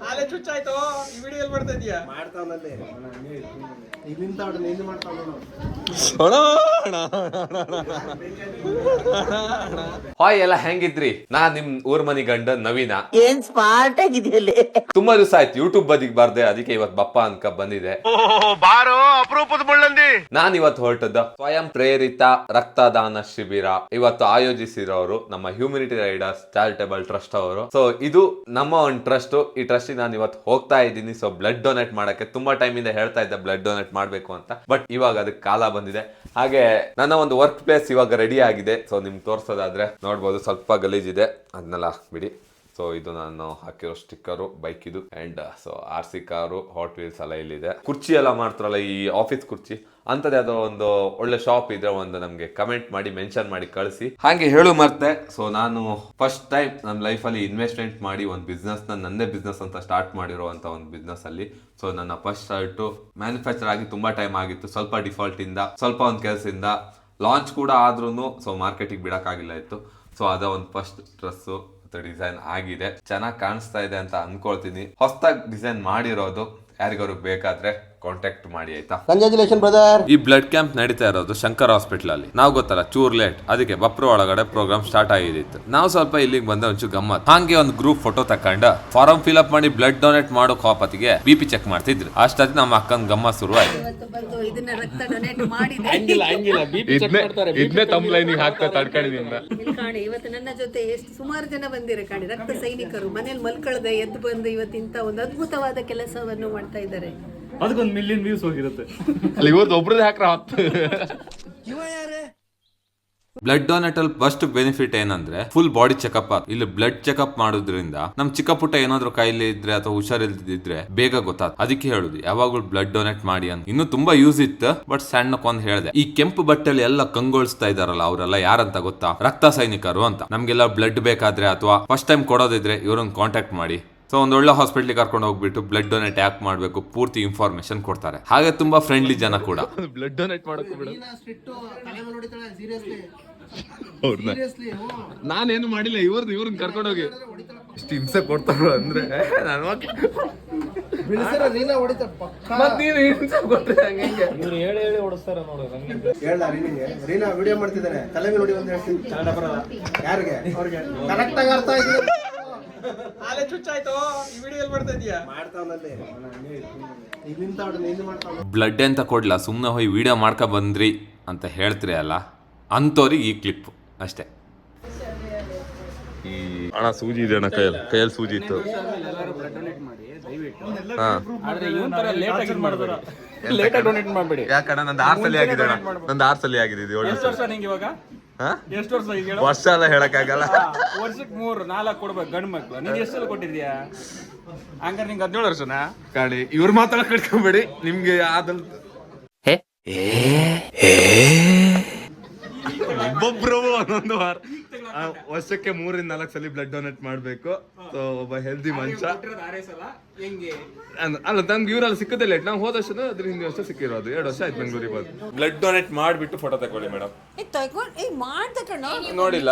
ಆಲೆ ಚುಚ್ಚಾಯ್ತು ಈ ವಿಡಿಯೋ ಎಲ್ಲಿ ಮಾಡ್ತಾ ಇದೀಯಾ? ಮಾಡ್ತಾವನಲ್ಲಿ ಇಲ್ಲಿಂದ ಅವಳು ಏನು ಮಾಡ್ತಾವಳು. ಹಾಯ್ ಎಲ್ಲ ಹೆಂಗಿದ್ರಿ? ನಾನ್ ನಿಮ್ ಊರ್ ಮನಿ ಗಂಡ ನವೀನ. ಏನ್ ಸ್ಮಾರ್ಟ್ ಆಗಿದೆಯಲ್ಲಿ. ತುಂಬಾ ದಿವಸ ಆಯ್ತು ಯೂಟ್ಯೂಬ್ ಬದಿಗೆ ಬರ್ದೆ, ಅದಕ್ಕೆ ಇವತ್ ಬಪ್ಪ ಅನ್ಕ ಬಂದಿದೆ. ಬಾರೋ ಅಪರೂಪದ ಮುಳ್ಳಂದಿ. ನಾನ್ ಇವತ್ತು ಹೊರಟದ ಸ್ವಯಂ ಪ್ರೇರಿತ ರಕ್ತದಾನ ಶಿಬಿರ ಇವತ್ತು ಆಯೋಜಿಸಿರೋರು ನಮ್ಮ ಹ್ಯೂಮಿನಿಟಿ ರೈಡರ್ಸ್ ಚಾರಿಟೇಬಲ್ ಟ್ರಸ್ಟ್ ಅವರು. ಸೊ ಇದು ನಮ್ಮ ಒಂದು ಟ್ರಸ್ಟ್. ಈ ಟ್ರಸ್ಟ್ ನಾನು ಇವತ್ತು ಹೋಗ್ತಾ ಇದ್ದೀನಿ. ಸೊ ಬ್ಲಡ್ ಡೊನೇಟ್ ಮಾಡಕ್ಕೆ ತುಂಬಾ ಟೈಮ್ ಇಂದ ಹೇಳ್ತಾ ಇದ್ದೆ ಬ್ಲಡ್ ಡೊನೇಟ್ ಮಾಡ್ಬೇಕು ಅಂತ, ಬಟ್ ಇವಾಗ ಅದಕ್ಕೆ ಕಾಲ ಬಂದಿದೆ. ಹಾಗೆ ನನ್ನ ಒಂದು ವರ್ಕ್ ಪ್ಲೇಸ್ ಇವಾಗ ರೆಡಿ ಆಗಿದೆ. ಸೊ ನಿಮ್ಗೆ ತೋರ್ಸೋದಾದ್ರೆ ನೋಡ್ಬೋದು, ಸ್ವಲ್ಪ ಗಲೀಜಿದೆ, ಅದನ್ನೆಲ್ಲ ಬಿಡಿ. ಸೊ ಇದು ನಾನು ಹಾಕಿರೋ ಸ್ಟಿಕ್ಕರು ಬೈಕ್ ಇದು, and so RC car, hot wheels ಎಲ್ಲ ಇಲ್ಲಿದೆ. ಕುರ್ಚಿ ಎಲ್ಲ ಮಾಡ್ತಾರಲ್ಲ ಈ ಆಫೀಸ್ ಕುರ್ಚಿ, ಅಂತದೇ ಯಾವುದೋ ಒಂದು ಒಳ್ಳೆ ಶಾಪ್ ಇದ್ರೆ ಒಂದು ನಮ್ಗೆ ಕಮೆಂಟ್ ಮಾಡಿ ಮೆನ್ಷನ್ ಮಾಡಿ ಕಳಿಸಿ. ಹಾಗೆ ಹೇಳು ಮರ್ತೆ, ಸೊ ನಾನು ಫಸ್ಟ್ ಟೈಮ್ ನನ್ನ ಲೈಫಲ್ಲಿ ಇನ್ವೆಸ್ಟ್ಮೆಂಟ್ ಮಾಡಿ ಒಂದು ಬಿಸ್ನೆಸ್, ನನ್ನೇ ಬಿಸ್ನೆಸ್ ಅಂತ ಸ್ಟಾರ್ಟ್ ಮಾಡಿರುವಂತ ಒಂದು ಬಿಸ್ನೆಸ್ ಅಲ್ಲಿ. ಸೊ ನನ್ನ ಫಸ್ಟ್ ಶರ್ಟು ಮ್ಯಾನುಫ್ಯಾಕ್ಚರ್ ಆಗಿ ತುಂಬಾ ಟೈಮ್ ಆಗಿತ್ತು. ಸ್ವಲ್ಪ ಡಿಫಾಲ್ಟ್ ಇಂದ, ಸ್ವಲ್ಪ ಒಂದು ಕೆಲಸದಿಂದ ಲಾಂಚ್ ಕೂಡ ಆದ್ರೂ ಸೊ ಮಾರ್ಕೆಟಿಗೆ ಬಿಡಕ್ಕಾಗಿಲ್ಲ ಇತ್ತು. ಸೊ ಅದ ಒಂದು ಫಸ್ಟ್ ಡ್ರೆಸ್ಸು ಡಿಸೈನ್ ಆಗಿದೆ, ಚೆನ್ನಾಗಿ ಕಾಣಿಸ್ತಾ ಇದೆ ಅಂತ ಅನ್ಕೊಳ್ತೀನಿ. ಹೊಸದಾಗಿ ಡಿಸೈನ್ ಮಾಡಿರೋದು, ಯಾರಿಗಾರು ಬೇಕಾದ್ರೆ ಕಾಂಟ್ಯಾಕ್ಟ್ ಮಾಡಿ ಆಯ್ತಾ. Congratulation brother. ಈ ಬ್ಲಡ್ ಕ್ಯಾಂಪ್ ನಡೀತಾ ಇರೋದು ಶಂಕರ್ ಹಾಸ್ಪಿಟಲ್ ಅಲ್ಲಿ. ನಾವು ಗೊತ್ತಲ್ಲ ಚೂರ್ ಲೇಟ್, ಅದಕ್ಕೆ ಬಪ್ರ ಒಳಗಡೆ ಪ್ರೋಗ್ರಾಮ್ ಸ್ಟಾರ್ಟ್ ಆಗಿತ್ತು. ನಾವು ಸ್ವಲ್ಪ ಇಲ್ಲಿಗೆ ಬಂದ ಒಂಚೂರು ಗಮ್ಮತ್. ಹಾಗೆ ಒಂದು ಗ್ರೂಪ್ ಫೋಟೋ ತಕೊಂಡ ಫಾರಂ ಫಿಲ್ ಅಪ್ ಮಾಡಿ ಬ್ಲಡ್ ಡೊನೇಟ್ ಮಾಡೋ ಕಾಪತಿಗೆ BP ಚೆಕ್ ಮಾಡ್ತಿದ್ರು. ಅಷ್ಟೊತ್ತಿಗೆ ನಮ್ಮ ಅಕ್ಕನ ಗಮ್ಮತ್ ಶುರು ಆಯ್ತು. ಇವತ್ತು ನನ್ನ ಜೊತೆ ಎಷ್ಟು ಸುಮಾರು ಜನ ಬಂದಿರ ಕಾಣಿ, ರಕ್ತ ಸೈನಿಕರು ಮನೇಲಿ ಮಲ್ಕಳದ ಎದ್ದು ಬಂದು ಇವತ್ತಿಂತ ಒಂದು ಅದ್ಭುತವಾದ ಕೆಲಸವನ್ನು ಮಾಡ್ತಾ ಇದ್ದಾರೆ. ಅದಕ್ಕೊಂದು ಮಿಲಿಯನ್ ವ್ಯೂಸ್ ಹೋಗಿರುತ್ತೆ. ಅಲ್ಲಿ ಇವತ್ತು ಒಬ್ರದ್ದು ಹಾಕ್ರ ಬ್ಲಡ್ ಡೊನೇಟ್ ಅಲ್ಲಿ ಫಸ್ಟ್ ಬೆನಿಫಿಟ್ ಏನಂದ್ರೆ ಫುಲ್ ಬಾಡಿ ಚೆಕಪ್. ಇಲ್ಲಿ ಬ್ಲಡ್ ಚೆಕಪ್ ಮಾಡೋದ್ರಿಂದ ನಮ್ ಚಿಕ್ಕ ಪುಟ್ಟ ಏನಾದ್ರು ಕಾಯಿಲೆ ಇದ್ರೆ ಅಥವಾ ಹುಷಾರಿಲ್ದಿದ್ರೆ ಬೇಗ ಗೊತ್ತಾಗ್ತದೆ. ಅದಕ್ಕೆ ಹೇಳುದು ಯಾವಾಗಲೂ ಬ್ಲಡ್ ಡೊನೇಟ್ ಮಾಡಿ ಅಂತ. ಇನ್ನು ತುಂಬಾ ಯೂಸ್ ಇತ್ತು, ಬಟ್ ಸಣ್ಣಕ್ಕೊಂದು ಹೇಳಿದೆ. ಈ ಕೆಂಪು ಬಟ್ಟೆಲಿ ಎಲ್ಲ ಕಂಗೊಳಿಸ್ತಾ ಇದಾರಲ್ಲ, ಅವರೆಲ್ಲ ಯಾರಂತ ಗೊತ್ತಾ? ರಕ್ತ ಸೈನಿಕರು ಅಂತ. ನಮ್ಗೆಲ್ಲ ಬ್ಲಡ್ ಬೇಕಾದ್ರೆ ಅಥವಾ ಫಸ್ಟ್ ಟೈಮ್ ಕೊಡೋದಿದ್ರೆ ಇವ್ರನ್ನ ಕಾಂಟ್ಯಾಕ್ಟ್ ಮಾಡಿ. ಸೊ ಒಂದ್ ಒಳ್ಳೆ ಹಾಸ್ಪಿಟ್ಲಿಗೆ ಕರ್ಕೊಂಡು ಹೋಗ್ಬಿಟ್ಟು ಬ್ಲಡ್ ಡೊನೇಟ್ ಯಾಕೆ ಮಾಡ್ಬೇಕು ಪೂರ್ತಿ ಇನ್ಫಾರ್ಮೇಶನ್ ಕೊಡ್ತಾರೆ. ಹಾಗೆ ತುಂಬಾ ಫ್ರೆಂಡ್ಲಿ ಜನ ಕೂಡ. ಬ್ಲಡ್ ಡೊನೇಟ್ ಮಾಡಕ್ ನಾನೇನು ಮಾಡಿಲ್ಲ, ಇವ್ರನ್ನ ಕರ್ಕೊಂಡು ಹೋಗಿ ಇಷ್ಟು ಹಿಂಸೆ ಕೊಡ್ತಾರ ಅಂದ್ರೆ ರೀನಾ ವಿಡಿಯೋ ಮಾಡ್ತಿದ್ದಾರೆ, ತಲೆ ಮೇಲೆ ನೋಡಿ ಒಂದು ಹೇಳ್ತೀನಿ. ಕನ್ನಡ ಬರಲ್ಲ ಯಾರಿಗೆ? ಅವ್ರಿಗೆ ಕರೆಕ್ಟ್ ಆಗಿ ಅರ್ಥ ಆಯ್ತು. ಆಲೆ ಚುಚ್ಚಾಯ್ತು ಈ ವಿಡಿಯೋ ಎಲ್ಲಿ ಮಾಡ್ತಾ ಇದೀಯಾ? ಮಾಡ್ತಾವನಲ್ಲಿ ಇಲ್ಲಿಂದ ಅವಳು ಏನು ಮಾಡ್ತಾವ. ಬ್ಲಡ್ ಅಂತ ಕೊಡ್ಲಾ, ಸುಮ್ಮನೆ ಹೋಗಿ ವಿಡಿಯೋ ಮಾಡ್ಕೊ ಬಂದ್ರಿ ಅಂತ ಹೇಳ್ತೀರಿ ಅಲ್ಲ, ಅಂಥವ್ರಿಗೆ ಈ ಕ್ಲಿಪ್ ಅಷ್ಟೇ. ಈ ಹಣ ಸೂಜಿ ಇದೆ ಅಣ್ಣ, ಕೈಯಲ್ಲಿ ಸೂಜಿ ಇತ್ತು. ಯಾಕಣ್ಣ ನಂದು 6 ಸಲ ಆಗಿದೆ ಅಣ್ಣ, ನಂದು 6 ಸಲ ಆಗಿದೆ. ಇದು 7 ವರ್ಷ. ಎಷ್ಟು ವರ್ಷ ಈಗ? ವರ್ಷ ಎಲ್ಲ ಹೇಳಕ್ಕಾಗಲ್ಲ. ವರ್ಷಕ್ಕೆ 3-4 ಕೊಡ್ಬೇಕು ಗಂಡು ಮಕ್ಳು. ನೀನ್ ಎಷ್ಟು ಸಲ ಕೊಟ್ಟಿದ್ಯಾ? ಹಂಗಾರೆ ನಿಂಗೆ 17 ವರ್ಷನಾ? ಕಾಳಿ ಇವ್ರ ಮಾತ್ರ ಕಟ್ಕೊಂಬೇಡಿ, ನಿಮ್ಗೆ ಆದಲ್ ಒಬ್ಬೊಬ್ರು ಒಂದೊಂದು ವಾರ ವರ್ಷಕ್ಕೆ 3-4 ಸಲ ಬ್ಲಡ್ ಡೊನೇಟ್ ಮಾಡ್ಬೇಕು. ಸೊ ಒಬ್ಬ ಹೆಲ್ದಿ ಮನುಷ್ಯ ಅಲ್ಲ, ನಮ್ಗೆ ಇವರೆಲ್ಲ ಸಿಕ್ಕದೇ ಲೇಟ್. ನಾವು ಹೋದ ವರ್ಷ ಅದ್ರ ಹಿಂದಿನ ವರ್ಷ ಸಿಕ್ಕಿರೋದು. 2 ವರ್ಷ ಆಯ್ತು ಬೆಂಗಳೂರಿಗೆ ಬಂದು. ಬ್ಲಡ್ ಡೊನೇಟ್ ಮಾಡ್ಬಿಟ್ಟು ಫೋಟೋ ತಗೊಳ್ಳಿ ಮೇಡಮ್. ನೋಡಿಲ್ಲ,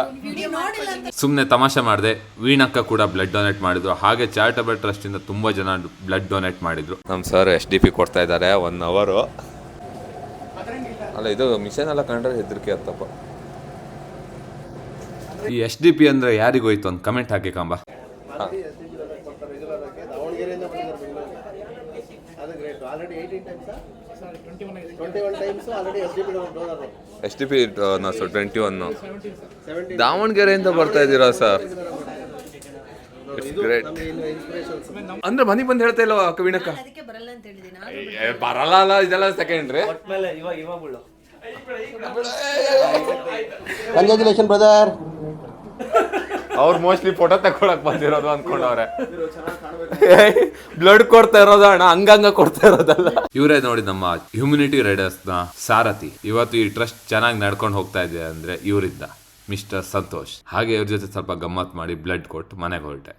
ಸುಮ್ನೆ ತಮಾಷೆ ಮಾಡಿದೆ. ವೀಣಕ್ಕ ಕೂಡ ಬ್ಲಡ್ ಡೊನೇಟ್ ಮಾಡಿದ್ರು. ಹಾಗೆ ಚಾರಿಟಬಲ್ ಟ್ರಸ್ಟ್ ಇಂದ ತುಂಬಾ ಜನ ಬ್ಲಡ್ ಡೊನೇಟ್ ಮಾಡಿದ್ರು. ನಮ್ ಸರ್ SDP ಕೊಡ್ತಾ ಇದ್ದಾರೆ 1 ಅವರ್. ಅಲ್ಲ ಇದು ಮಿಷನ್ ಎಲ್ಲ ಕಂಡ್ರೆ ಹೆದರಿಕೆ ಆಗ್ತಪ್ಪ. ಈ SDP ಅಂದ್ರೆ ಯಾರಿಗೋಯ್ತು ಅಂತ ಕಮೆಂಟ್ ಹಾಕಿ ಕಂಬ. SDP 21 ದಾವಣಗೆರೆಯಿಂದ ಬರ್ತಾ ಇದ್ದೀರಾ ಸರ್? ಅಂದ್ರೆ ಮನೆಗೆ ಬಂದು ಹೇಳ್ತಾ ಇಲ್ಲ ವೀಣಕ್ಕ? ಬರಲ್ಲ, ಇದೆಲ್ಲ ಸೆಕೆಂಡ್ರಿ. Congratulation brother. ಅವ್ರು ಮೋಸ್ಟ್ಲಿ ಫೋಟೋ ತಗೊಳಕ್ ಬಂದಿರೋದು ಅನ್ಕೊಂಡವ್ರೆ. ಬ್ಲಡ್ ಕೊಡ್ತಾ ಇರೋದು ಅಣ್ಣ, ಹಂಗಂಗ ಕೊಡ್ತಾ ಇರೋದಲ್ಲ. ಇವರೇ ನೋಡಿ ನಮ್ಮ ಹ್ಯೂಮಿನಿಟಿ ರೈಡರ್ಸ್ ನ ಸಾರಥಿ. ಇವತ್ತು ಈ ಟ್ರಸ್ಟ್ ಚೆನ್ನಾಗಿ ನಡ್ಕೊಂಡು ಹೋಗ್ತಾ ಇದೆ ಅಂದ್ರೆ ಇವರಿಂದ ಮಿಸ್ಟರ್ ಸಂತೋಷ್. ಹಾಗೆ ಇವ್ರ ಜೊತೆ ಸ್ವಲ್ಪ ಗಮ್ಮತ್ ಮಾಡಿ ಬ್ಲಡ್ ಕೊಟ್ಟು ಮನೆಗೆ ಹೊರಟೆ.